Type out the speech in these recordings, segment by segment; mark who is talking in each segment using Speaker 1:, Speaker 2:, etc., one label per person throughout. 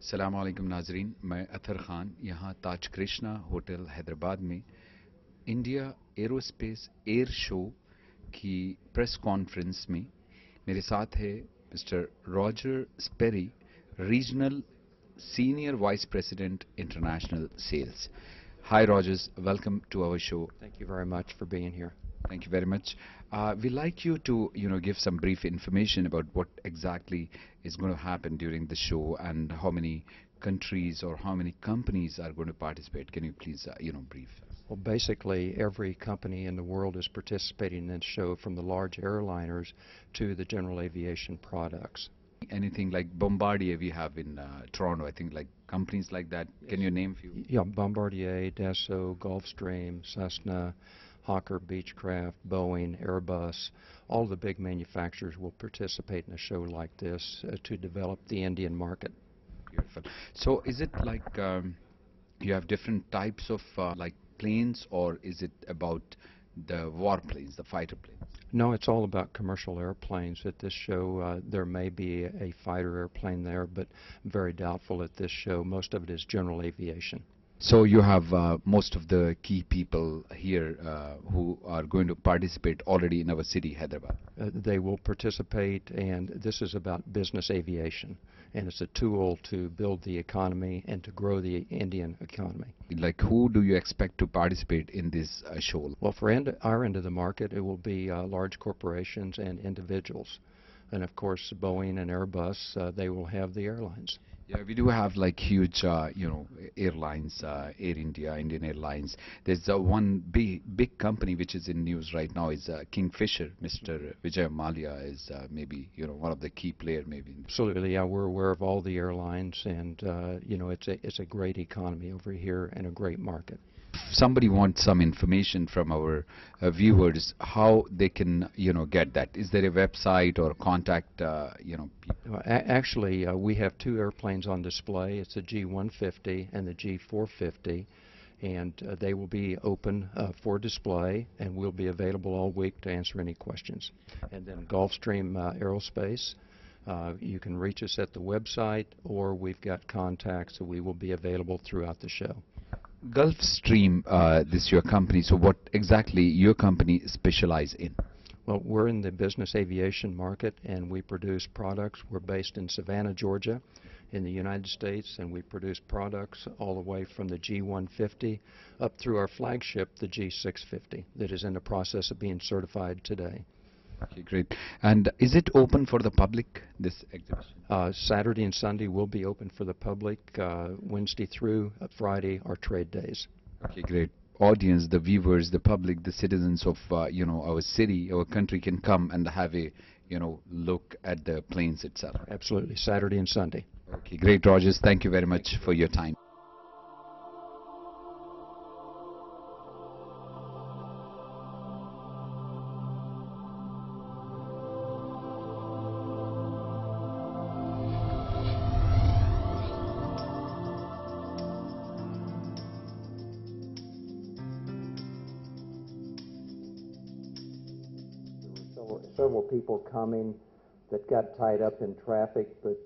Speaker 1: सलाम अलैकुम नाजरीन, मैं अथर खान यहाँ ताज कृष्णा होटल हैदराबाद में इंडिया एरोस्पेस एयर शो की प्रेस कॉन्फ्रेंस में मेरे साथ है mister Roger Sperry, regional senior vice president international sales. Hi Rogers, welcome to our show.
Speaker 2: Thank you very much for being here.
Speaker 1: Thank you very much. We'd like you to, give some brief information about what exactly is going to happen during the show and how many countries or how many companies are going to participate. Can you please, brief?
Speaker 2: Well, basically, every company in the world is participating in this show, from the large airliners to the general aviation products.
Speaker 1: Anything like Bombardier we have in Toronto, I think, like companies like that. Can you name a few?
Speaker 2: Yeah, Bombardier, Dassault, Gulfstream, Cessna, Hawker Beechcraft, Boeing, Airbus, all the big manufacturers will participate in a show like this to develop the Indian market.
Speaker 1: Beautiful. So is it like you have different types of like planes, or is it about the war planes, the fighter planes?
Speaker 2: No, it's all about commercial airplanes. At this show, there may be a fighter airplane there, but very doubtful at this show. Most of it is general aviation.
Speaker 1: So you have most of the key people here who are going to participate already in our city, Hyderabad.
Speaker 2: They will participate, and this is about business aviation, and it's a tool to build the economy and to grow the Indian economy.
Speaker 1: Like, who do you expect to participate in this show?
Speaker 2: Well, for our end of the market, it will be large corporations and individuals. And of course, Boeing and Airbus, they will have the airlines.
Speaker 1: Yeah, we do have like huge, airlines, Air India, Indian Airlines. There's one big company which is in news right now is Kingfisher. Mr. Vijay Mallya is maybe, one of the key player maybe.
Speaker 2: Absolutely, yeah, we're aware of all the airlines, and it's a great economy over here and a great market.
Speaker 1: If somebody wants some information from our viewers, how they can, get that? Is there a website or contact, people?
Speaker 2: Actually, we have two airplanes on display. It's the G150 and the G450, and they will be open for display, and we'll be available all week to answer any questions. And then Gulfstream Aerospace, you can reach us at the website, or we've got contacts, so we will be available throughout the show.
Speaker 1: Gulfstream, this is your company, so what exactly your company specialize in?
Speaker 2: Well, we're in the business aviation market, and we produce products. We're based in Savannah, Georgia, in the United States, and we produce products all the way from the G150 up through our flagship, the G650, that is in the process of being certified today.
Speaker 1: Okay, great. And is it open for the public, this exhibition?
Speaker 2: Saturday and Sunday will be open for the public. Wednesday through Friday are trade days.
Speaker 1: Okay, great. Audience, the viewers, the public, the citizens of our city, our country can come and have a look at the planes itself.
Speaker 2: Absolutely, Saturday and Sunday.
Speaker 1: Okay, great, Rogers. Thank you very much for your time.
Speaker 2: Several people coming that got tied up in traffic, but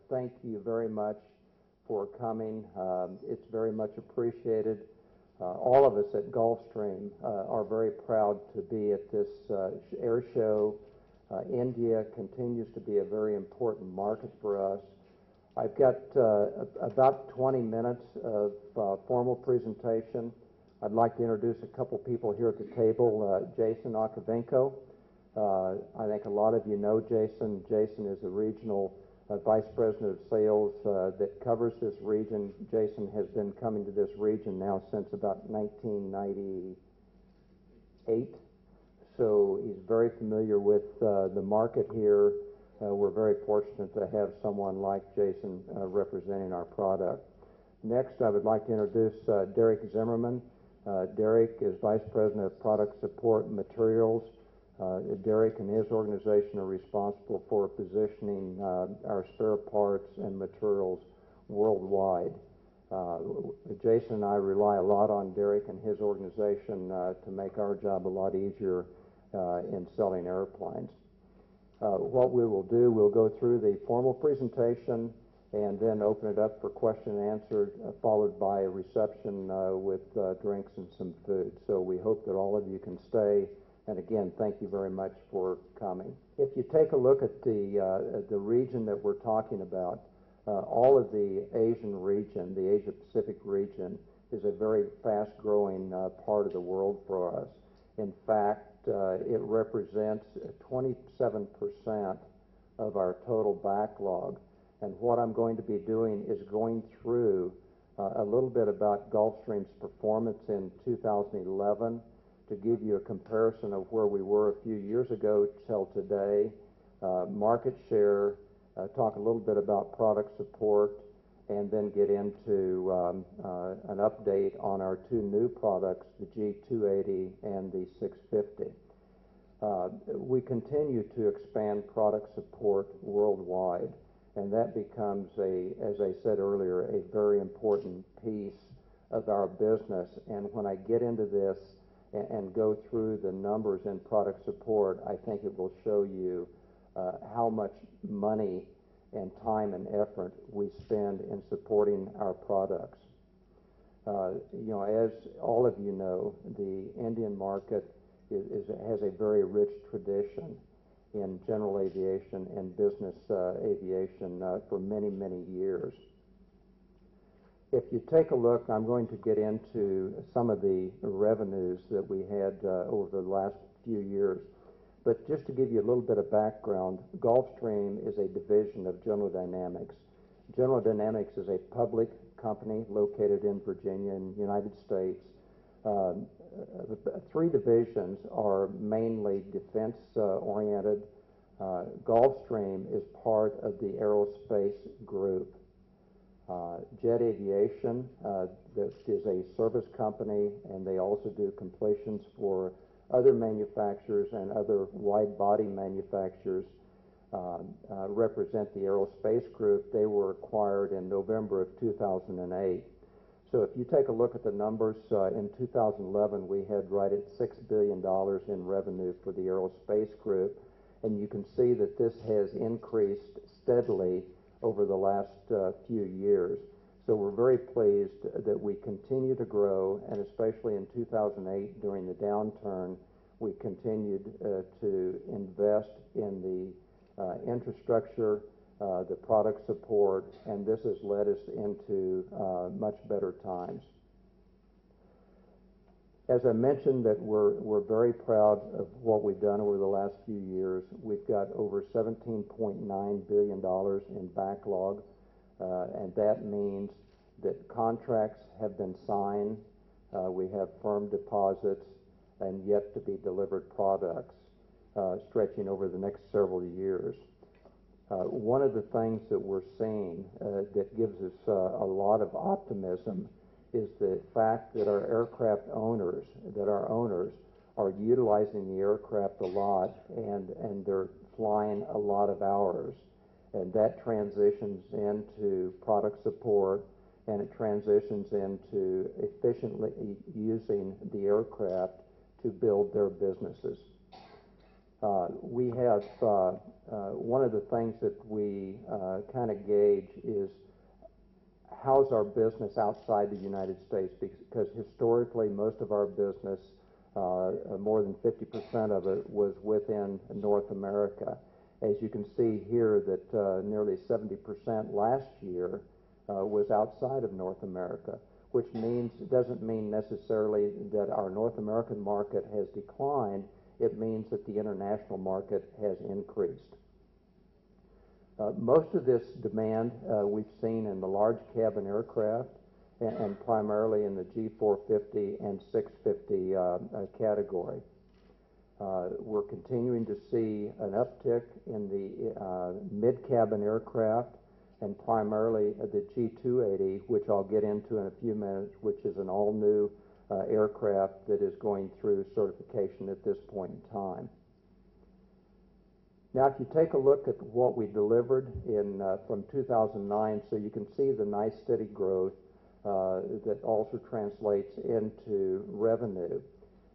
Speaker 2: thank you very much for coming. It's very much appreciated. All of us at Gulfstream are very proud to be at this air show. India continues to be a very important market for us. I've got about 20 minutes of formal presentation. I'd like to introduce a couple people here at the table. Jason Akavenko. I think a lot of you know Jason. Jason is a regional vice president of sales that covers this region. Jason has been coming to this region now since about 1998. So he's very familiar with the market here. We're very fortunate to have someone like Jason representing our product. Next, I would like to introduce Derek Zimmerman. Derek is vice president of product support and materials. Derek and his organization are responsible for positioning our spare parts and materials worldwide. Jason and I rely a lot on Derek and his organization to make our job a lot easier in selling airplanes. What we will do, we'll go through the formal presentation, and then open it up for question and answer, followed by a reception with drinks and some food. So we hope that all of you can stay. And again, thank you very much for coming. If you take a look at the region that we're talking about, all of the Asian region, the Asia Pacific region, is a very fast-growing part of the world for us. In fact, it represents 27% of our total backlog. And what I'm going to be doing is going through a little bit about Gulfstream's performance in 2011 to give you a comparison of where we were a few years ago till today, market share, talk a little bit about product support, and then get into an update on our two new products, the G280 and the 650. We continue to expand product support worldwide, and that becomes, as I said earlier, a very important piece of our business. And when I get into this and go through the numbers in product support, I think it will show you how much money and time and effort we spend in supporting our products. As all of you know, the Indian market has a very rich tradition in general aviation and business aviation for many, many years. If you take a look, I'm going to get into some of the revenues that we had over the last few years. But just to give you a little bit of background, Gulfstream is a division of General Dynamics. General Dynamics is a public company located in Virginia in the United States. Three divisions are mainly defense-oriented. Gulfstream is part of the aerospace group. Jet Aviation, that is a service company, and they also do completions for other manufacturers and other wide-body manufacturers, represent the aerospace group. They were acquired in November of 2008. So if you take a look at the numbers, in 2011 we had right at $6 billion in revenue for the aerospace group, and you can see that this has increased steadily over the last few years. So we're very pleased that we continue to grow, and especially in 2008 during the downturn, we continued to invest in the infrastructure, the product support, and this has led us into much better times. As I mentioned, that we're very proud of what we've done over the last few years. We've got over $17.9 billion in backlog, and that means that contracts have been signed, we have firm deposits, and yet to be delivered products stretching over the next several years. One of the things that we're seeing that gives us a lot of optimism is the fact that our aircraft owners, are utilizing the aircraft a lot, and they're flying a lot of hours. And that transitions into product support, and it transitions into efficiently using the aircraft to build their businesses. We have, one of the things that we kind of gauge is how's our business outside the United States, because historically most of our business, more than 50% of it, was within North America. As you can see here that nearly 70% last year was outside of North America, which means, it doesn't mean necessarily that our North American market has declined. It means that the international market has increased. Most of this demand we've seen in the large cabin aircraft and primarily in the G450 and 650 category. We're continuing to see an uptick in the mid-cabin aircraft, and primarily the G280, which I'll get into in a few minutes, which is an all-new aircraft that is going through certification at this point in time. Now, if you take a look at what we delivered from 2009, so you can see the nice steady growth that also translates into revenue,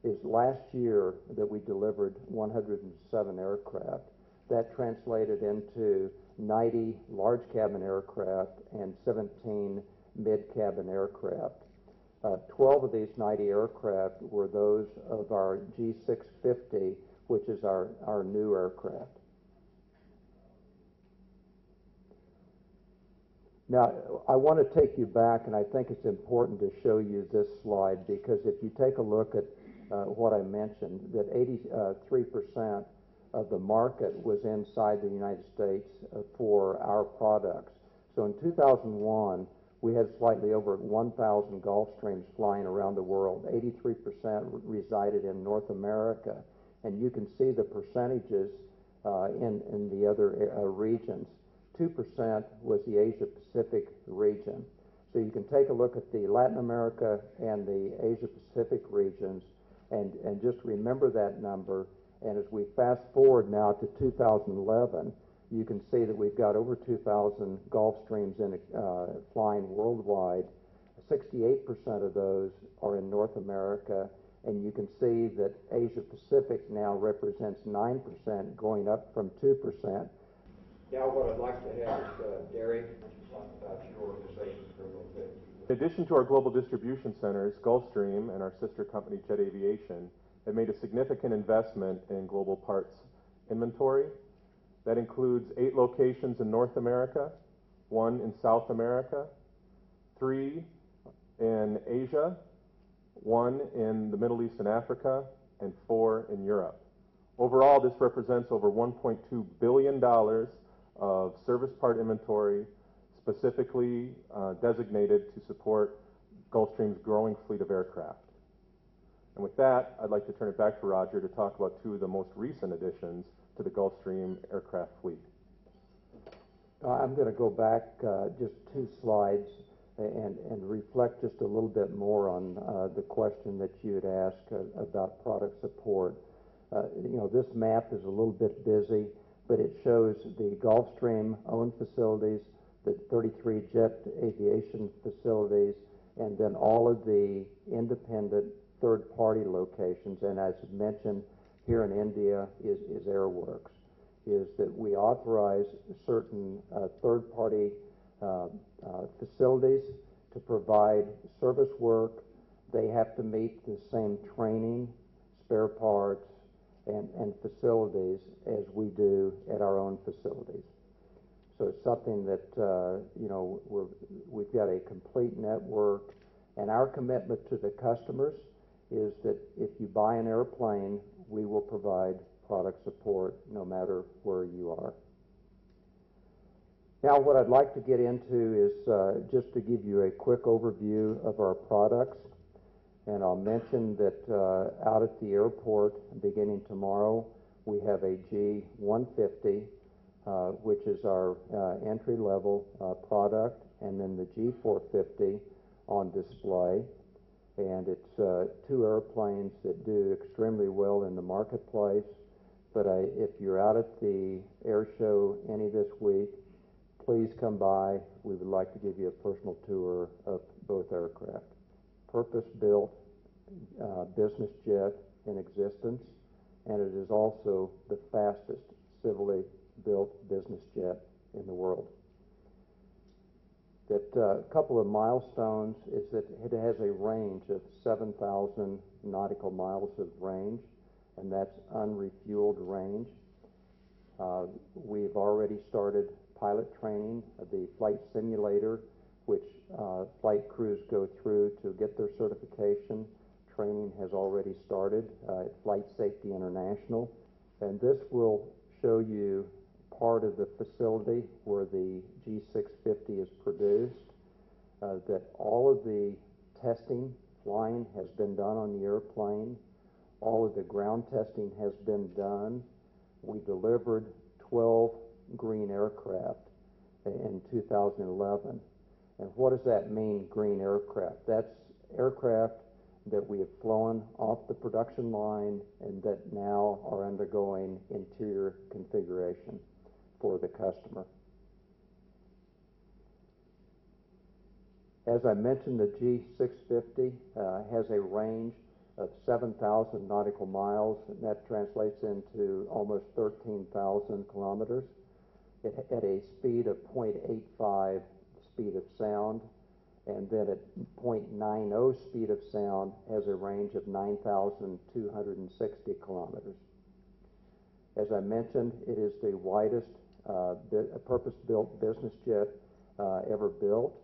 Speaker 2: is last year that we delivered 107 aircraft. That translated into 90 large cabin aircraft and 17 mid-cabin aircraft. 12 of these 90 aircraft were those of our G650, which is our new aircraft. Now, I want to take you back, and I think it's important to show you this slide, because if you take a look at what I mentioned, that 83% of the market was inside the United States for our products. So in 2001, we had slightly over 1,000 Gulfstreams flying around the world. 83% resided in North America. And you can see the percentages in the other regions. 2% was the Asia Pacific region. So you can take a look at the Latin America and the Asia Pacific regions and just remember that number. And as we fast forward now to 2011, you can see that we've got over 2,000 Gulfstreams flying worldwide. 68% of those are in North America, and you can see that Asia Pacific now represents 9%, going up from 2%. Now what I'd like to have is Derek talk about your organization for a little bit.
Speaker 3: In addition to our global distribution centers, Gulfstream and our sister company Jet Aviation have made a significant investment in global parts inventory. That includes 8 locations in North America, 1 in South America, 3 in Asia, 1 in the Middle East and Africa, and 4 in Europe. Overall, this represents over $1.2 billion of service part inventory specifically designated to support Gulfstream's growing fleet of aircraft. And with that, I'd like to turn it back to Roger to talk about 2 of the most recent additions to the Gulfstream aircraft fleet.
Speaker 2: I'm going to go back just 2 slides and reflect just a little bit more on the question that you had asked about product support. You know, this map is a little bit busy, but it shows the Gulfstream-owned facilities, the 33 Jet Aviation facilities, and then all of the independent third-party locations. And as mentioned, here in India is Airworks, is that we authorize certain third-party facilities to provide service work. They have to meet the same training, spare parts, and facilities as we do at our own facilities. So it's something that, you know, we've got a complete network, and our commitment to the customers is that if you buy an airplane, we will provide product support no matter where you are. Now, what I'd like to get into is just to give you a quick overview of our products. And I'll mention that out at the airport, beginning tomorrow, we have a G150, which is our entry-level product, and then the G450 on display. And it's 2 airplanes that do extremely well in the marketplace. But if you're out at the air show any this week, please come by. We would like to give you a personal tour of both aircraft. Purpose-built business jet in existence, and it is also the fastest civilly built business jet in the world. That a couple of milestones is that it has a range of 7,000 nautical miles of range, and that's unrefueled range. We've already started pilot training of the flight simulator, which flight crews go through to get their certification. Training has already started at Flight Safety International, and this will show you part of the facility where the G650 is produced, that all of the testing, flying has been done on the airplane. All of the ground testing has been done. We delivered 12 green aircraft in 2011. And what does that mean, green aircraft? That's aircraft that we have flown off the production line and that now are undergoing interior configuration for the customer. As I mentioned, the G650 has a range of 7,000 nautical miles, and that translates into almost 13,000 kilometers. at a speed of 0.85 speed of sound, and then at 0.90 speed of sound has a range of 9,260 kilometers. As I mentioned, it is the widest purpose-built business jet ever built,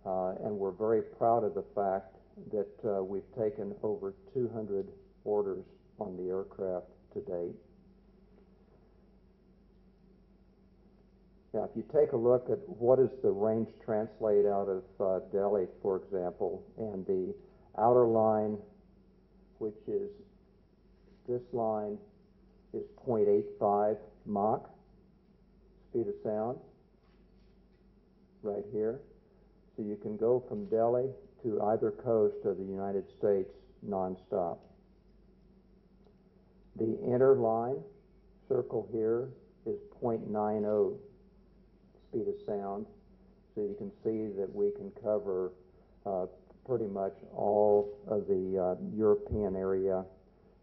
Speaker 2: and we're very proud of the fact that we've taken over 200 orders on the aircraft to date. Now, if you take a look at what is the range translate out of Delhi, for example, and the outer line, which is this line, is 0.85 Mach speed of sound, right here. So you can go from Delhi to either coast of the United States nonstop. The inner line, circle here, is 0.90 speed of sound. So you can see that we can cover pretty much all of the European area,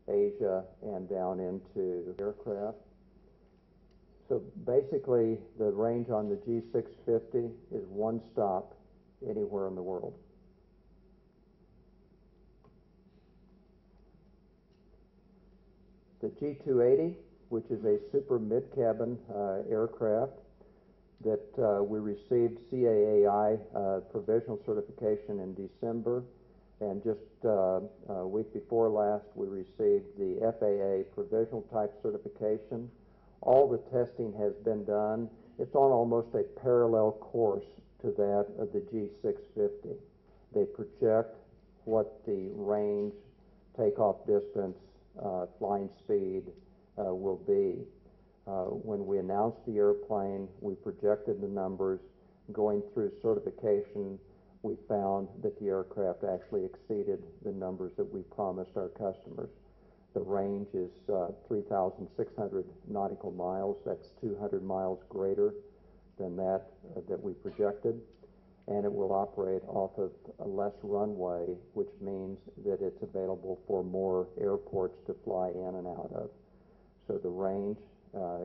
Speaker 2: Asia, and down into the aircraft. So basically, the range on the G650 is one stop anywhere in the world. The G280, which is a super mid-cabin aircraft that we received CAAI provisional certification in December, and just a week before last we received the FAA provisional type certification. All the testing has been done. It's on almost a parallel course to that of the G650. They project what the range, takeoff distance, flying speed will be. When we announced the airplane, we projected the numbers. Going through certification, we found that the aircraft actually exceeded the numbers that we promised our customers. The range is 3,600 nautical miles. That's 200 miles greater than that we projected. And it will operate off of a less runway, which means that it's available for more airports to fly in and out of. So the range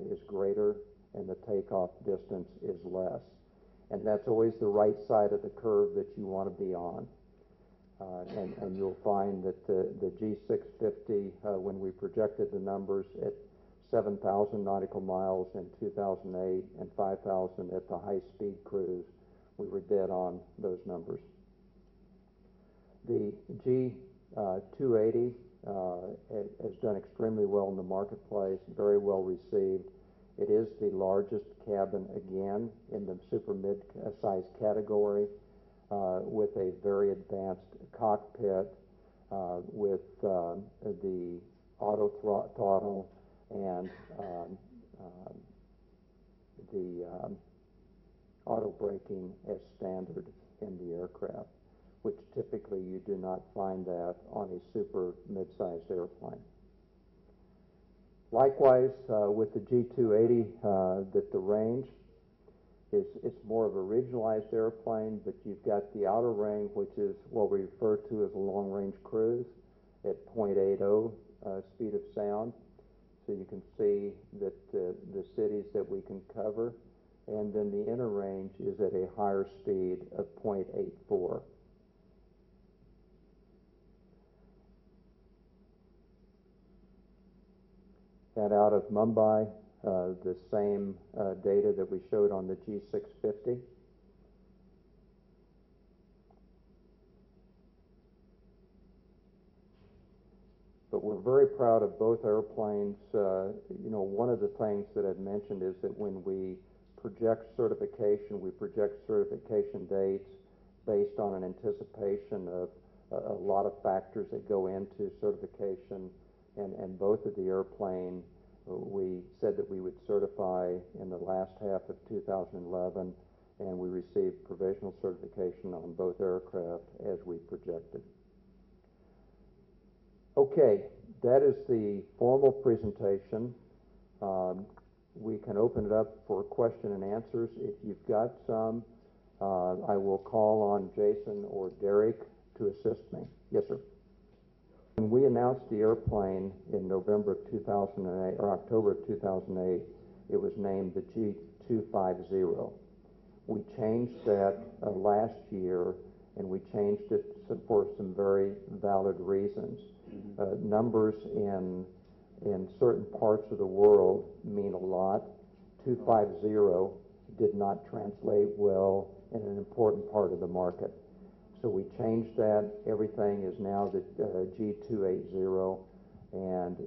Speaker 2: is greater and the takeoff distance is less. And that's always the right side of the curve that you want to be on. And you'll find that the G650, when we projected the numbers at 7,000 nautical miles in 2008 and 5,000 at the high-speed cruise, we were dead on those numbers. The G280 has done extremely well in the marketplace, very well received. It is the largest cabin, again, in the super mid-size category, with a very advanced cockpit, with the auto throttle and the auto braking as standard in the aircraft, which typically you do not find that on a super mid-sized airplane. Likewise, with the G280, that the range it's more of a regionalized airplane, but you've got the outer ring, which is what we refer to as a long-range cruise at 0.80 speed of sound. So you can see that the cities that we can cover, and then the inner range is at a higher speed of 0.84. And out of Mumbai, the same data that we showed on the G650. But we're very proud of both airplanes. One of the things that I'd mentioned is that when we project certification, we project certification dates based on an anticipation of a lot of factors that go into certification. And both of the airplane, we said that we would certify in the last half of 2011, and we received provisional certification on both aircraft as we projected. Okay, that is the formal presentation. We can open it up for question and answers. If you've got some, I will call on Jason or Derek to assist me. Yes, sir. When we announced the airplane in November of 2008, or October of 2008, it was named the 250. We changed that last year, and we changed it for some very valid reasons. Numbers in certain parts of the world mean a lot. 250 did not translate well in an important part of the market. So we changed that. Everything is now the G280, and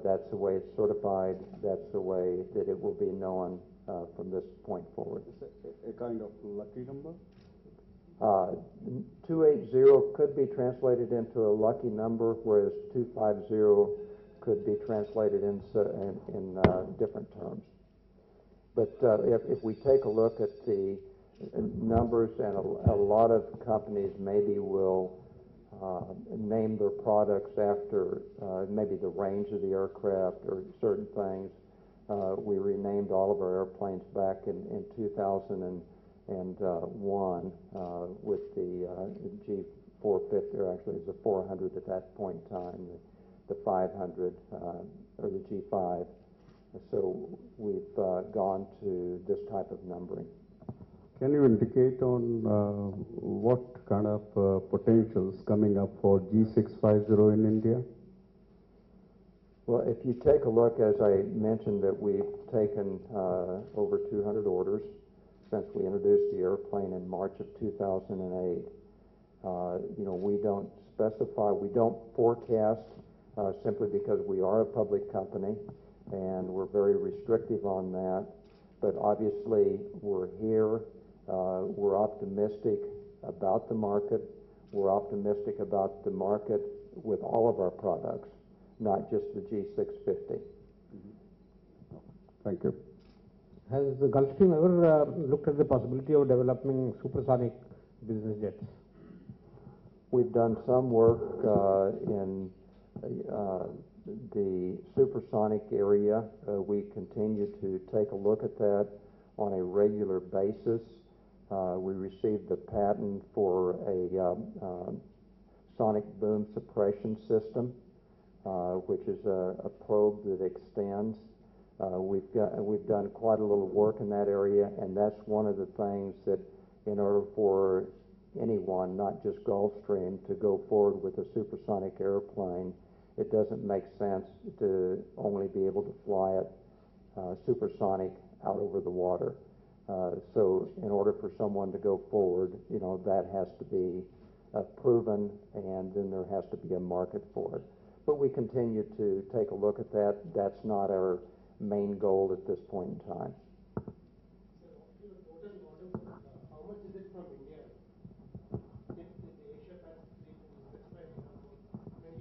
Speaker 2: that's the way it's certified. That's the way that it will be known from this point forward.
Speaker 4: It's a kind of lucky number?
Speaker 2: 280 could be translated into a lucky number, whereas 250 could be translated in different terms. But if we take a look at the numbers, and a lot of companies maybe will name their products after maybe the range of the aircraft or certain things. We renamed all of our airplanes back in 2001 with the G450, or actually it was a 400 at that point in time, the 500 or the G5. So we've gone to this type of numbering.
Speaker 4: Can you indicate on what kind of potentials coming up for G650 in India?
Speaker 2: Well, if you take a look, as I mentioned, that we've taken over 200 orders since we introduced the airplane in March of 2008. We don't specify, we don't forecast simply because we are a public company, and we're very restrictive on that. But obviously, we're here. We're optimistic about the market. We're optimistic about the market with all of our products, not just the G650.
Speaker 4: Thank you.
Speaker 5: Has the Gulfstream ever looked at the possibility of developing supersonic business jets?
Speaker 2: We've done some work in the supersonic area. We continue to take a look at that on a regular basis. We received the patent for a sonic boom suppression system, which is a probe that extends. We've done quite a little work in that area, and that's one of the things that, in order for anyone, not just Gulfstream, to go forward with a supersonic airplane, it doesn't make sense to only be able to fly it supersonic out over the water. So in order for someone to go forward, that has to be proven, and then there has to be a market for it. But we continue to take a look at that. That's not our main goal at this point in time.
Speaker 5: How much is it from India? If the Asia Pacific is specified about 28%,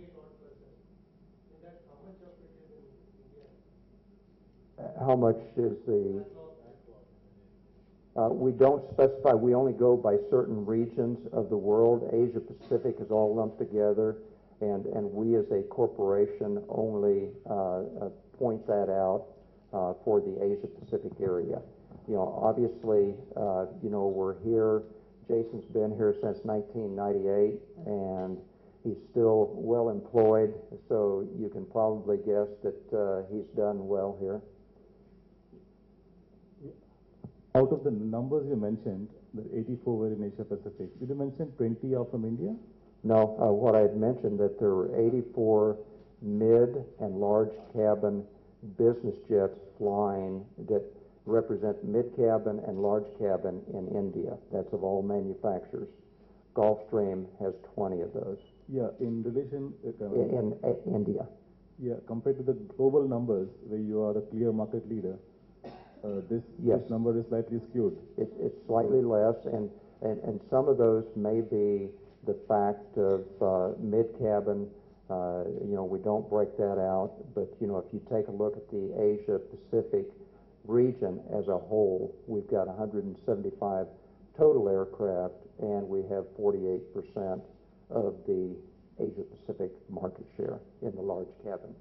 Speaker 5: in that, how much of it is in India?
Speaker 2: How much is the... we don't specify. We only go by certain regions of the world. Asia Pacific is all lumped together, and we as a corporation only point that out for the Asia Pacific area. Obviously, we're here. Jason's been here since 1998, and he's still well employed, so you can probably guess that he's done well here.
Speaker 6: Out of the numbers you mentioned, the 84 were in Asia Pacific. Did you mention 20 are from India?
Speaker 2: No, what I had mentioned that there were 84 mid and large cabin business jets flying that represent mid cabin and large cabin in India. That's of all manufacturers. Gulfstream has 20 of those.
Speaker 6: Yeah, in relation...
Speaker 2: in India.
Speaker 6: Yeah, compared to the global numbers, where you are the clear market leader, this number is slightly skewed.
Speaker 2: It's slightly less, and some of those may be the fact of mid-cabin. We don't break that out, but if you take a look at the Asia Pacific region as a whole, we've got 175 total aircraft, and we have 48% of the Asia Pacific market share in the large cabin.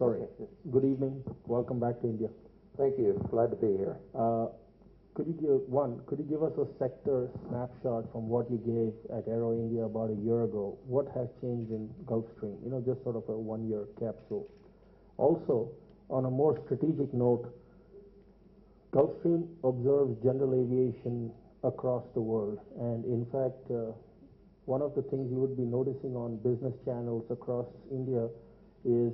Speaker 6: Sorry. Good evening. Welcome back to India.
Speaker 2: Thank you. Glad to be here.
Speaker 6: Could you give us a sector snapshot from what you gave at Aero India about a year ago? What has changed in Gulfstream? Just sort of a one-year capsule. Also, on a more strategic note, Gulfstream observes general aviation across the world, and in fact, one of the things you would be noticing on business channels across India is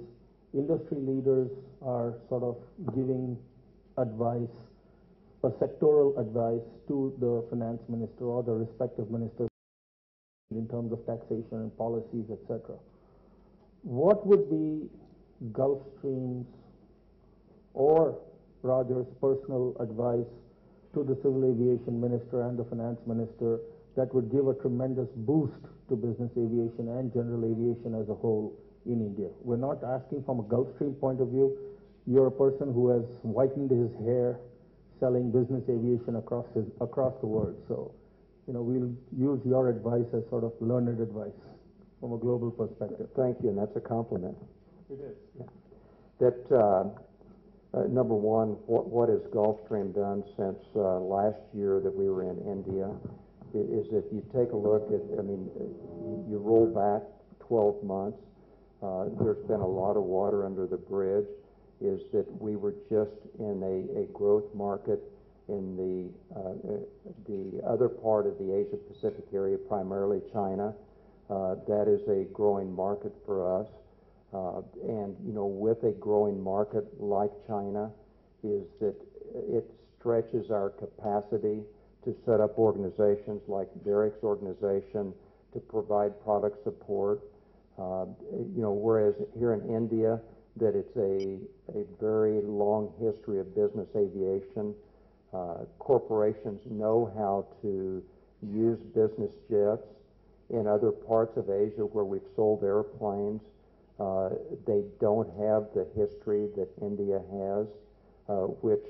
Speaker 6: industry leaders are sort of giving advice, a sectoral advice to the finance minister or the respective ministers in terms of taxation and policies, etc. What would be Gulfstream's or Roger's personal advice to the civil aviation minister and the finance minister that would give a tremendous boost to business aviation and general aviation as a whole in India? We're not asking from a Gulfstream point of view. You're a person who has whitened his hair selling business aviation across the world. So, we'll use your advice as sort of learned advice from a global perspective.
Speaker 2: Thank you, and that's a compliment.
Speaker 3: It is.
Speaker 2: Yeah. That number one, what has Gulfstream done since last year that we were in India is if you take a look at, you roll back 12 months, there's been a lot of water under the bridge, is that we were just in a growth market in the other part of the Asia Pacific area, primarily China. That is a growing market for us. And with a growing market like China, is that it stretches our capacity to set up organizations like Derek's organization to provide product support. Whereas here in India, that it's a very long history of business aviation. Corporations know how to use business jets. In other parts of Asia where we've sold airplanes, they don't have the history that India has, which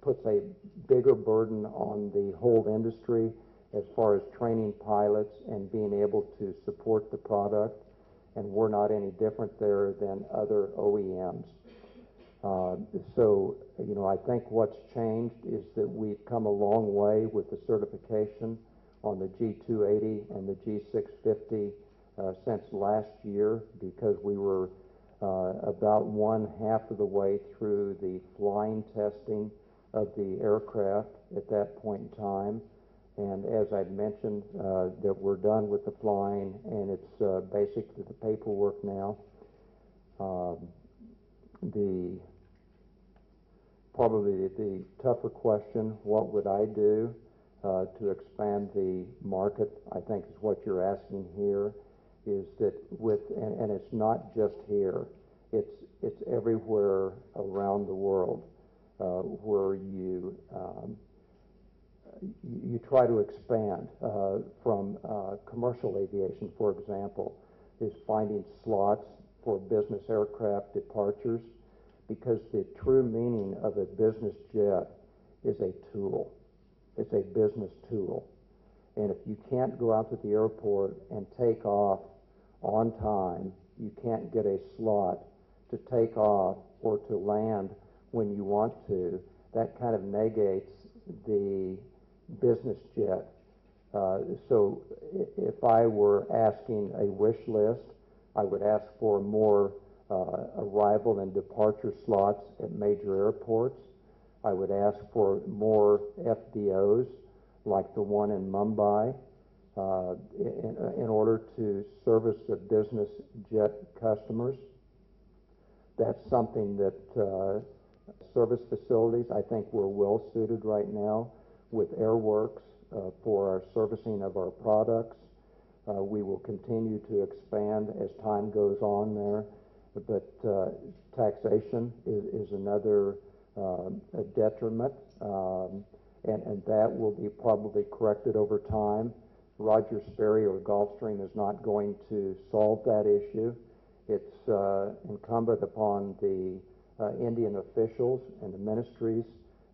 Speaker 2: puts a bigger burden on the whole industry as far as training pilots and being able to support the product. And we're not any different there than other OEMs. So, I think what's changed is that we've come a long way with the certification on the G280 and the G650 since last year, because we were about one-half of the way through the flying testing of the aircraft at that point in time. And as I'd mentioned, that we're done with the flying, and it's basically the paperwork now. Probably the tougher question, what would I do to expand the market, I think is what you're asking here, is that and it's not just here, it's everywhere around the world where you try to expand from commercial aviation, for example, is finding slots for business aircraft departures, because the true meaning of a business jet is a tool. It's a business tool. And if you can't go out to the airport and take off on time, you can't get a slot to take off or to land when you want to, that kind of negates the business jet. So if I were asking a wish list, I would ask for more arrival and departure slots at major airports. I would ask for more FDOs like the one in Mumbai in order to service the business jet customers. That's something that service facilities, I think we're well suited right now with Airworks for our servicing of our products. We will continue to expand as time goes on there, but taxation is another detriment, and that will be probably corrected over time. Roger Sperry or Gulfstream is not going to solve that issue. It's incumbent upon the Indian officials and the ministries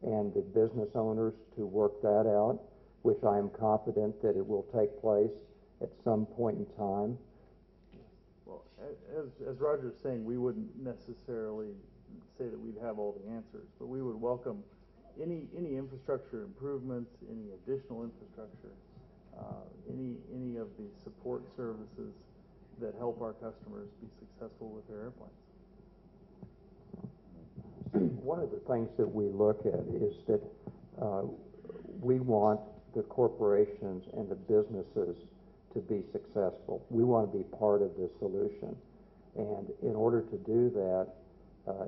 Speaker 2: and the business owners to work that out, which I am confident that it will take place at some point in time.
Speaker 7: Well, as Roger's saying, we wouldn't necessarily say that we'd have all the answers, but we would welcome any infrastructure improvements, any additional infrastructure, any of the support services that help our customers be successful with their airplanes.
Speaker 2: One of the things that we look at is that we want the corporations and the businesses to be successful. We want to be part of the solution. And in order to do that,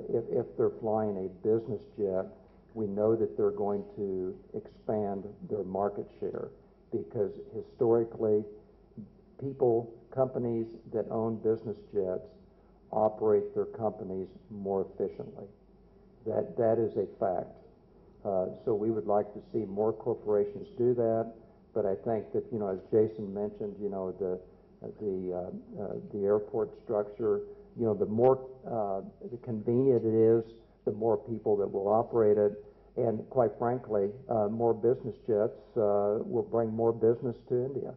Speaker 2: if they're flying a business jet, we know that they're going to expand their market share because historically, companies that own business jets operate their companies more efficiently. That is a fact. So we would like to see more corporations do that. But I think that, as Jason mentioned, the airport structure, the more convenient it is, the more people that will operate it. And quite frankly, more business jets will bring more business to India.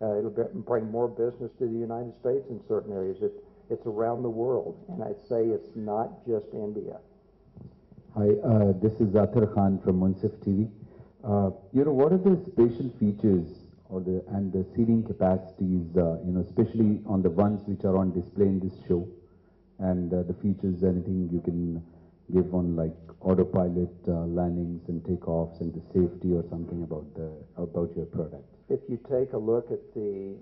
Speaker 2: It'll bring more business to the United States in certain areas. It's around the world. And I'd say it's not just India.
Speaker 8: Hi, this is Ather from Munsif TV. What are the spatial features and the seating capacities, especially on the ones which are on display in this show, and the features, anything you can give on like autopilot landings and takeoffs and the safety or something about your product?
Speaker 2: If you take a look at the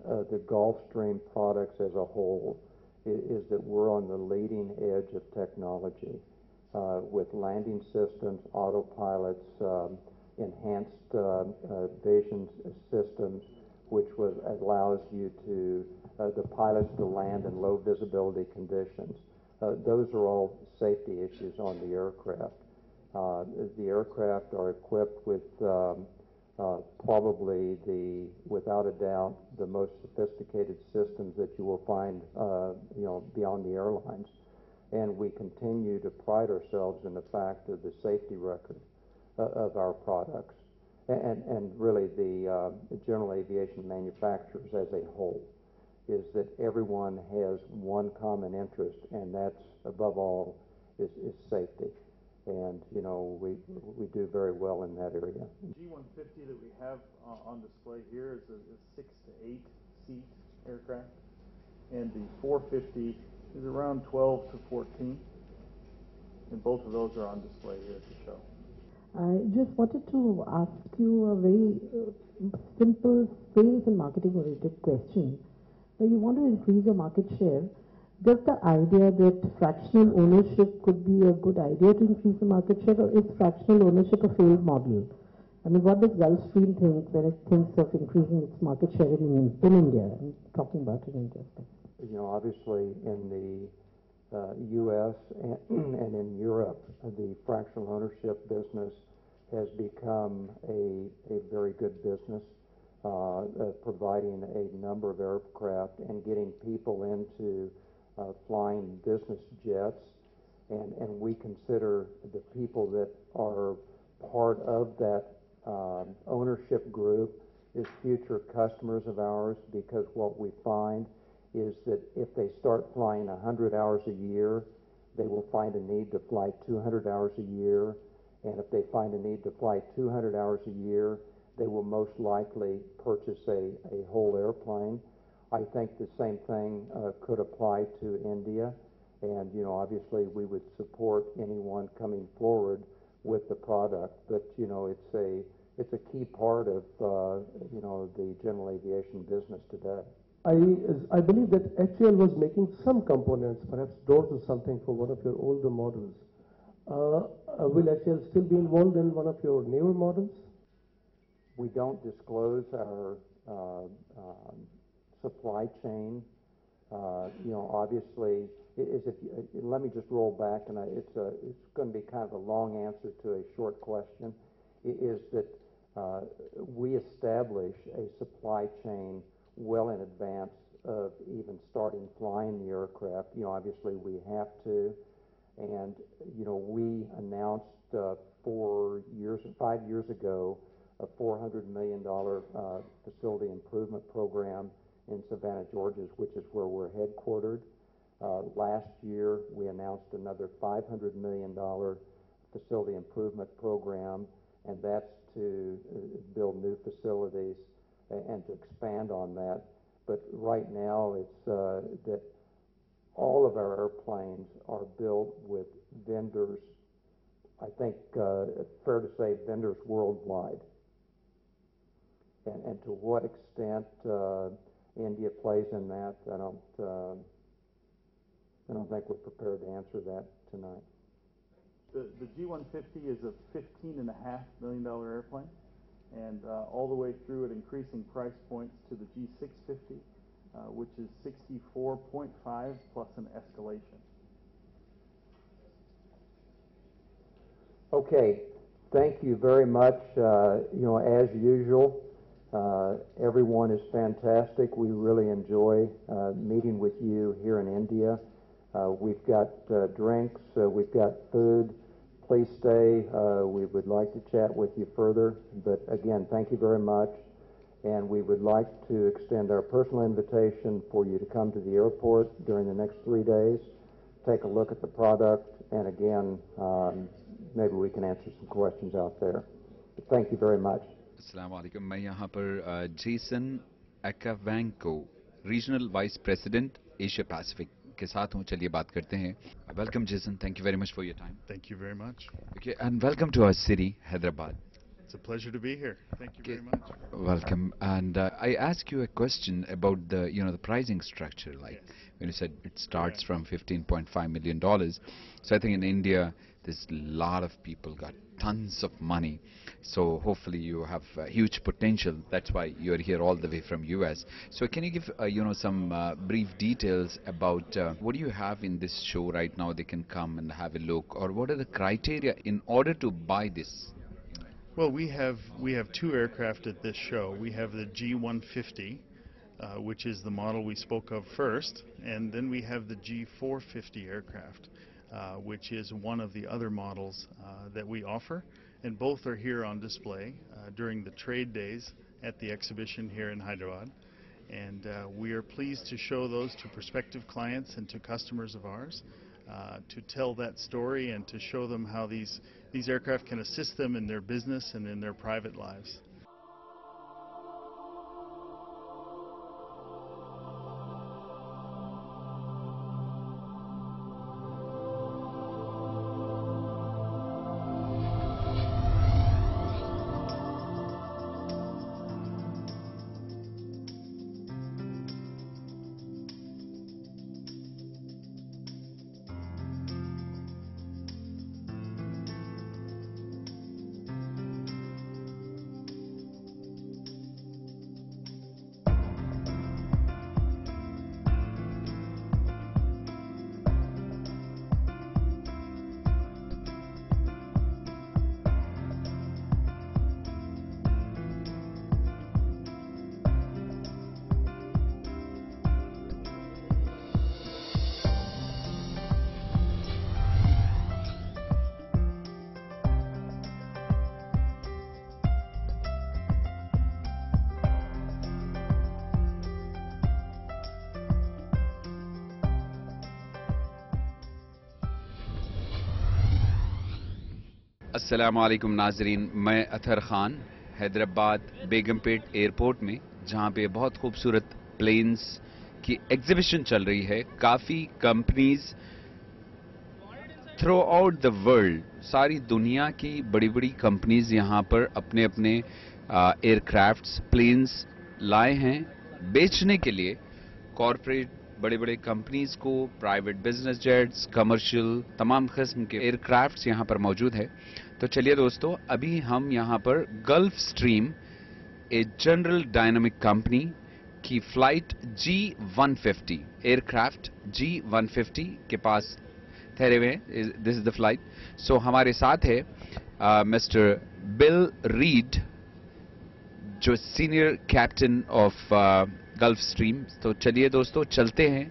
Speaker 2: Gulfstream products as a whole, is that we're on the leading edge of technology with landing systems, autopilots, enhanced vision systems, which allows the pilots to land in low visibility conditions. Those are all safety issues on the aircraft. The aircraft are equipped with probably without a doubt, the most sophisticated systems that you will find, beyond the airlines. And we continue to pride ourselves in the fact of the safety record of our products, and really the general aviation manufacturers as a whole, is that everyone has one common interest, and that's above all is safety. And we do very well in that area.
Speaker 7: The G150 that we have on display here is a 6 to 8 seat aircraft, and the 450 is around 12 to 14, and both of those are on display here at the show.
Speaker 9: I just wanted to ask you a very simple sales and marketing related question. Now, you want to increase your market share. Does the idea that fractional ownership could be a good idea to increase the market share, or is fractional ownership a failed model? I mean, what does Gulfstream think when it thinks of increasing its market share in India? I'm talking about in India.
Speaker 2: Obviously in the U.S. and in Europe, the fractional ownership business has become a very good business, providing a number of aircraft and getting people into flying business jets. And we consider the people that are part of that ownership group is future customers of ours, because what we find is that if they start flying 100 hours a year, they will find a need to fly 200 hours a year. And if they find a need to fly 200 hours a year, they will most likely purchase a whole airplane. I think the same thing could apply to India. And, obviously we would support anyone coming forward with the product. But, it's a key part of, the general aviation business today.
Speaker 6: I believe that HAL was making some components, perhaps doors or something, for one of your older models. Will HAL still be involved in one of your newer models?
Speaker 2: We don't disclose our supply chain. Obviously, let me just roll back, and it's going to be kind of a long answer to a short question. Is that we establish a supply chain well in advance of even starting flying the aircraft. Obviously we have to, and we announced 5 years ago a $400 million facility improvement program in Savannah, Georgia, which is where we're headquartered. Last year, we announced another $500 million facility improvement program, and that's to build new facilities and to expand on that. But right now, it's that all of our airplanes are built with vendors, I think fair to say vendors worldwide. And to what extent India plays in that, I don't think we're prepared to answer that tonight.
Speaker 7: The G150 is a $15.5 million airplane, and all the way through at increasing price points to the G650, which is 64.5 plus an escalation.
Speaker 2: Okay, thank you very much. As usual, everyone is fantastic. We really enjoy meeting with you here in India. We've got drinks, we've got food. Please stay. We would like to chat with you further. But again, thank you very much. And we would like to extend our personal invitation for you to come to the airport during the next 3 days, take a look at the product, and again, maybe we can answer some questions out there. But thank you very much.
Speaker 1: अस्सलाम वालेकुम। मैं यहाँ पर Jason एकावैंको regional vice president Asia Pacific के साथ हूँ। चलिए बात करते हैं। Welcome Jason, thank you very much for your time.
Speaker 10: Thank you very much.
Speaker 1: Okay, and welcome to our city, Hyderabad.
Speaker 10: It's a pleasure to be here. Thank you very much.
Speaker 1: Welcome. And I ask you a question about the pricing structure. Like when you said it starts from $15.5 million. So I think in India, there's a lot of people got tons of money. So hopefully you have huge potential. That's why you're here all the way from US. So can you give some brief details about what do you have in this show right now? They can come and have a look, or what are the criteria in order to buy this?
Speaker 10: Well, we have two aircraft at this show. We have the G150, which is the model we spoke of first, and then we have the G450 aircraft, which is one of the other models that we offer, and both are here on display during the trade days at the exhibition here in Hyderabad. And we are pleased to show those to prospective clients and to customers of ours, to tell that story and to show them how these aircraft can assist them in their business and in their private lives.
Speaker 1: अस्सलाम वालेकुम नाजरीन, मैं Athar Khan Hyderabad Begumpet airport में, जहां पे बहुत खूबसूरत planes की एग्जीबिशन चल रही है। काफ़ी companies through out the world, सारी दुनिया की बड़ी बड़ी कंपनीज यहां पर अपने अपने एयरक्राफ्ट्स प्लेन्स लाए हैं बेचने के लिए। कॉरपोरेट बड़े बड़े कंपनीज को, प्राइवेट बिजनेस जेट्स, कमर्शियल, तमाम किस्म के एयरक्राफ्ट्स यहां पर मौजूद है। तो चलिए दोस्तों, अभी हम यहां पर Gulfstream, a general dynamic company की फ्लाइट G150 एयरक्राफ्ट G150 के पास ठहरे हुए हैं। This is the flight. So हमारे साथ है मिस्टर बिल रीड, जो senior captain of Gulfstream. तो चलिए दोस्तों, चलते हैं,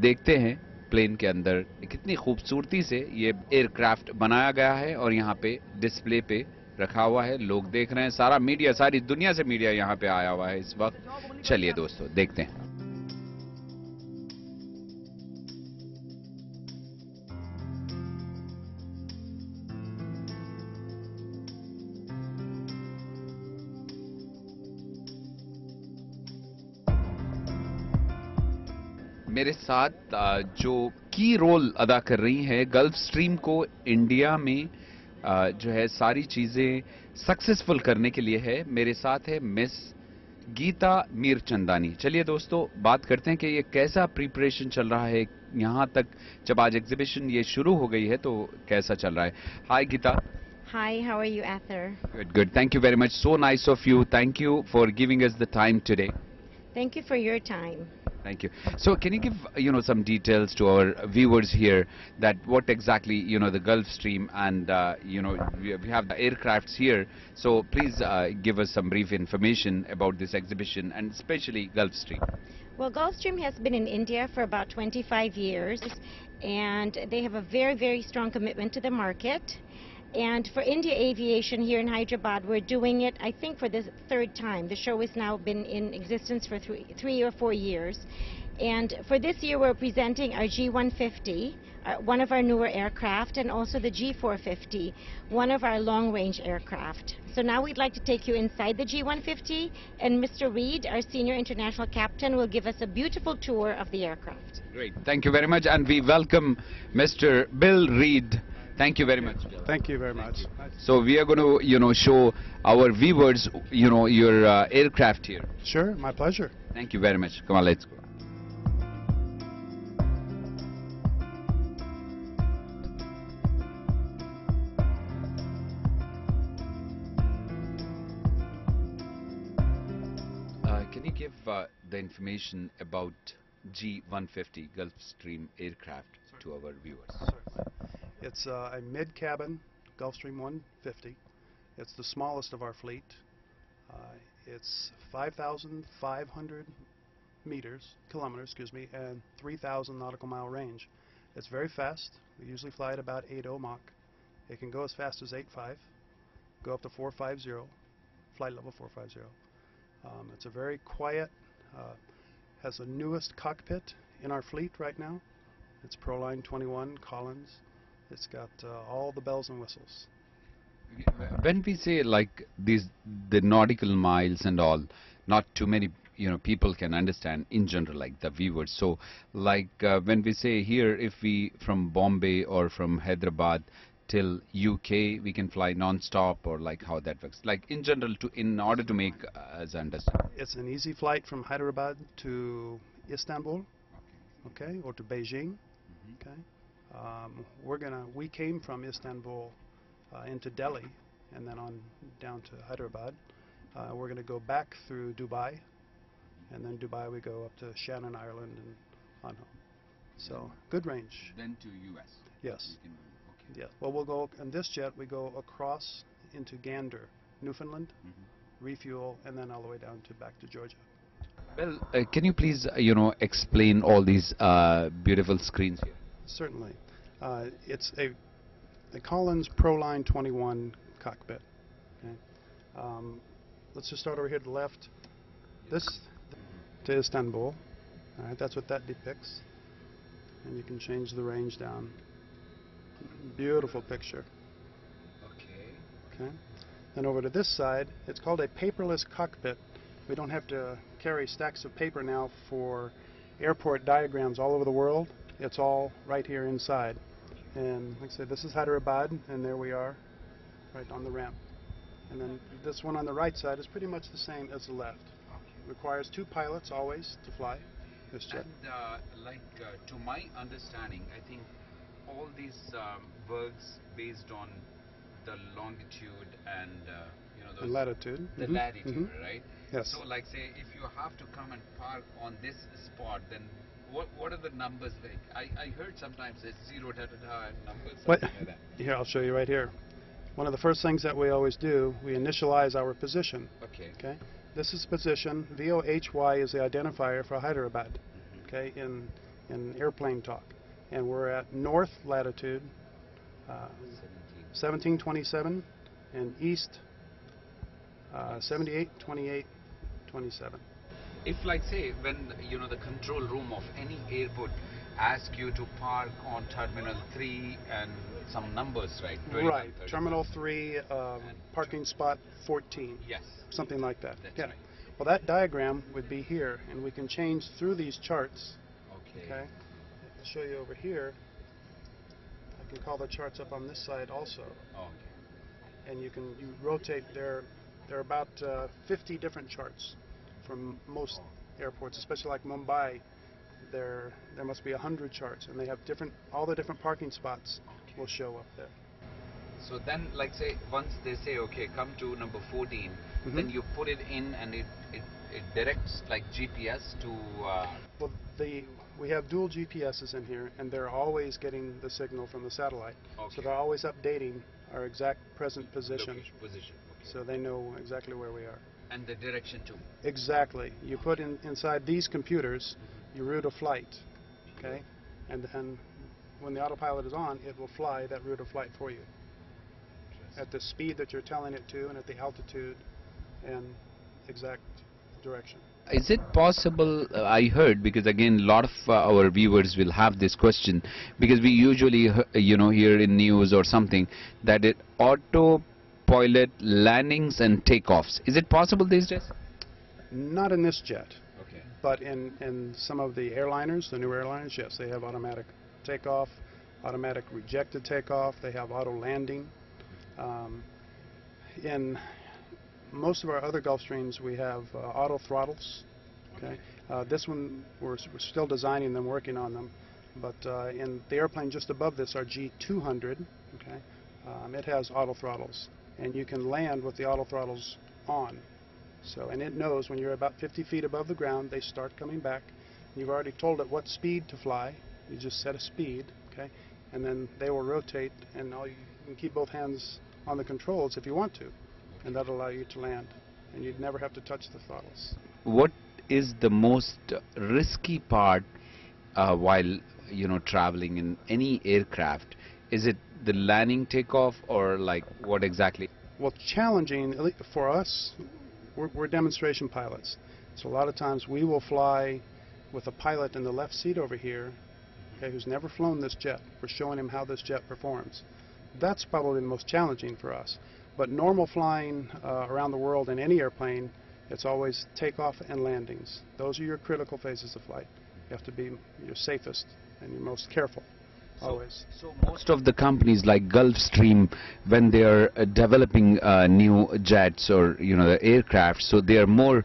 Speaker 1: देखते हैं प्लेन के अंदर कितनी खूबसूरती से ये एयरक्राफ्ट बनाया गया है और यहाँ पे डिस्प्ले पे रखा हुआ है, लोग देख रहे हैं, सारा मीडिया, सारी दुनिया से मीडिया यहाँ पे आया हुआ है इस वक्त। चलिए दोस्तों देखते हैं। मेरे साथ जो की रोल अदा कर रही है गल्फ स्ट्रीम को इंडिया में जो है सारी चीजें सक्सेसफुल करने के लिए है, मेरे साथ है मिस गीता मीरचंदानी। चलिए दोस्तों बात करते हैं कि ये कैसा प्रिपरेशन चल रहा है यहाँ तक, जब आज एग्जीबिशन ये शुरू हो गई है तो कैसा चल रहा है। हाय Gita.
Speaker 11: Hi, how are you, Ather?
Speaker 1: Good, good. Thank you very much. So nice of you. Thank you for giving us the time today.
Speaker 11: Thank you for your time.
Speaker 1: Thank you. So can you give, some details to our viewers here that what exactly, the Gulf Stream and, we have the aircrafts here. So please give us some brief information about this exhibition and especially Gulf Stream.
Speaker 11: Well, Gulfstream has been in India for about 25 years, and they have a very, very strong commitment to the market. And for India Aviation here in Hyderabad, we're doing it, I think, for the third time. The show has now been in existence for three or 4 years. And for this year, we're presenting our G150, one of our newer aircraft, and also the G450, one of our long-range aircraft. So now we'd like to take you inside the G150, and Mr. Reed, our senior international captain, will give us a beautiful tour of the aircraft.
Speaker 1: Great. Thank you very much. And we welcome Mr. Bill Reed. Thank you very much.
Speaker 12: Thank you very much.
Speaker 1: So we are going to, show our viewers, your aircraft here.
Speaker 12: Sure, my pleasure.
Speaker 1: Thank you very much. Come on, let's go. Can you give the information about G150 Gulfstream aircraft to our viewers?
Speaker 12: Certainly. It's a mid-cabin Gulfstream 150. It's the smallest of our fleet. It's 5,500 kilometers, and 3,000 nautical mile range. It's very fast. We usually fly at about 8.0 Mach. It can go as fast as 8.5, go up to 450, flight level 450. It's a very quiet, has the newest cockpit in our fleet right now. It's Proline 21 Collins. It's got all the bells and whistles.
Speaker 1: When we say like the nautical miles and all, not too many people can understand in general, like the viewers. So like when we say here, if we from Bombay or from Hyderabad till UK we can fly non-stop, or like how that works, like in general, in order to make us understand.
Speaker 12: It's an easy flight from Hyderabad to Istanbul, okay, or to Beijing. Okay. We came from Istanbul into Delhi and then on down to Hyderabad. We're going to go back through Dubai, and then Dubai we go up to Shannon, Ireland, and on home. So good range.
Speaker 1: Then to US.
Speaker 12: Yes.
Speaker 1: Okay.
Speaker 12: Yeah. Well, we'll go in this jet. We go across into Gander, Newfoundland, refuel, and then all the way down to back to Georgia.
Speaker 1: Well, can you please explain all these beautiful screens here?
Speaker 12: Certainly. It's a Collins Proline 21 cockpit. Okay. Let's just start over here to the left. This to Istanbul. All right, that's what that depicts. And you can change the range down. Beautiful picture. Okay. Then over to this side, it's called a paperless cockpit. We don't have to carry stacks of paper now for airport diagrams all over the world. It's all right here inside. And like I said, this is Hyderabad, and there we are, right on the ramp. And then this one on the right side is pretty much the same as the left. Requires 2 pilots always to fly this jet.
Speaker 1: And to my understanding, I think all these works based on the longitude and
Speaker 12: the latitude.
Speaker 1: The latitude, right?
Speaker 12: Yes.
Speaker 1: So, like, say, if you have to come and park on this spot, then what are the numbers like? I heard sometimes it's 0 and numbers. Something like that.
Speaker 12: Here, I'll show you right here. One of the first things that we always do, we initialize our position. Okay. This is position. VOHY is the identifier for Hyderabad. Okay, in airplane talk, and we're at north latitude 1727 and east 78, 28, 27.
Speaker 1: If, like, say, when the control room of any airport ask you to park on Terminal 3 and some numbers, right? 21,
Speaker 12: Right.
Speaker 1: 31.
Speaker 12: Terminal 3, parking spot 14.
Speaker 1: Yes.
Speaker 12: Something like that.
Speaker 1: That's
Speaker 12: Yeah.
Speaker 1: right.
Speaker 12: Well, that diagram would be here, and we can change through these charts.
Speaker 1: Okay.
Speaker 12: Okay. I'll show you over here. I can call the charts up on this side also,
Speaker 1: Okay.
Speaker 12: and you rotate. There are about 50 different charts from most airports, especially like Mumbai. There must be 100 charts, and they have all the different parking spots will show up there.
Speaker 1: So then, like, say, once they say, okay, come to number 14, then you put it in and it directs like GPS to...
Speaker 12: Well, we have dual GPSs in here, and they're always getting the signal from the satellite.
Speaker 1: Okay.
Speaker 12: So they're always updating our exact present position.
Speaker 1: Position. Okay.
Speaker 12: So they know exactly where we are.
Speaker 1: And the direction too.
Speaker 12: Exactly. You put inside these computers your route of flight, okay? And then when the autopilot is on, it will fly that route of flight for you at the speed that you're telling it to and at the altitude and exact direction.
Speaker 1: Is it possible, I heard, because again, a lot of our viewers will have this question, because we usually, hear in news or something, that it autopilot landings and takeoffs. Is it possible these days?
Speaker 12: Not in this jet.
Speaker 1: Okay.
Speaker 12: But in some of the airliners, the new airliners, yes, they have automatic takeoff, automatic rejected takeoff, they have auto landing. In most of our other Gulfstreams, we have auto throttles. Okay, this one we're still designing them, working on them. But in the airplane just above this, our G200, okay, it has auto throttles, and you can land with the auto throttles on. So, and it knows when you're about 50 feet above the ground, they start coming back. You've already told it what speed to fly. You just set a speed, okay, and then they will rotate, and you can keep both hands on the controls if you want to, and that'll allow you to land, and you'd never have to touch the throttles.
Speaker 1: What is the most risky part while traveling in any aircraft? Is it the landing, takeoff, or like what exactly?
Speaker 12: Well, challenging, at least for us, we're demonstration pilots, so a lot of times we will fly with a pilot in the left seat over here, okay, who's never flown this jet. We're showing him how this jet performs. That's probably the most challenging for us. But normal flying around the world in any airplane, it's always takeoff and landings. Those are your critical phases of flight. You have to be your safest and your most careful, always.
Speaker 1: So most of the companies like Gulfstream, when they are developing new jets or the aircraft, so they are more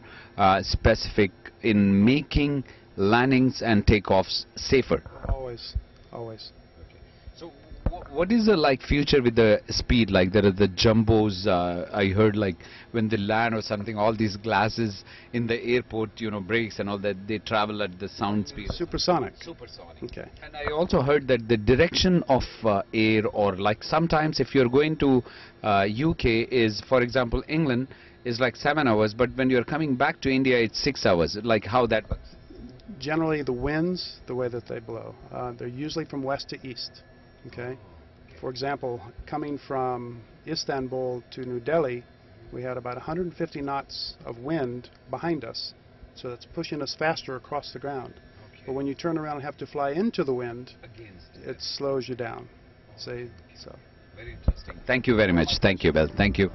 Speaker 1: specific in making landings and takeoffs safer.
Speaker 12: Always, always.
Speaker 1: So what is the future with the speed? Like there are the jumbos, I heard, like when they land or something, all these glasses in the airport, brakes and all that, they travel at the sound speed.
Speaker 12: Supersonic.
Speaker 1: Supersonic.
Speaker 12: Okay.
Speaker 1: And I also heard that the direction of air, or like sometimes if you're going to UK is, for example, England is like 7 hours, but when you're coming back to India it's 6 hours. Like how that works?
Speaker 12: Generally the winds, the way that they blow, they're usually from west to east. Okay. For example, coming from Istanbul to New Delhi, we had about 150 knots of wind behind us, so that's pushing us faster across the ground. Okay. But when you turn around and have to fly into the wind, it slows you down. So.
Speaker 1: Very interesting. Thank you very much. Thank you, Bell. Thank you.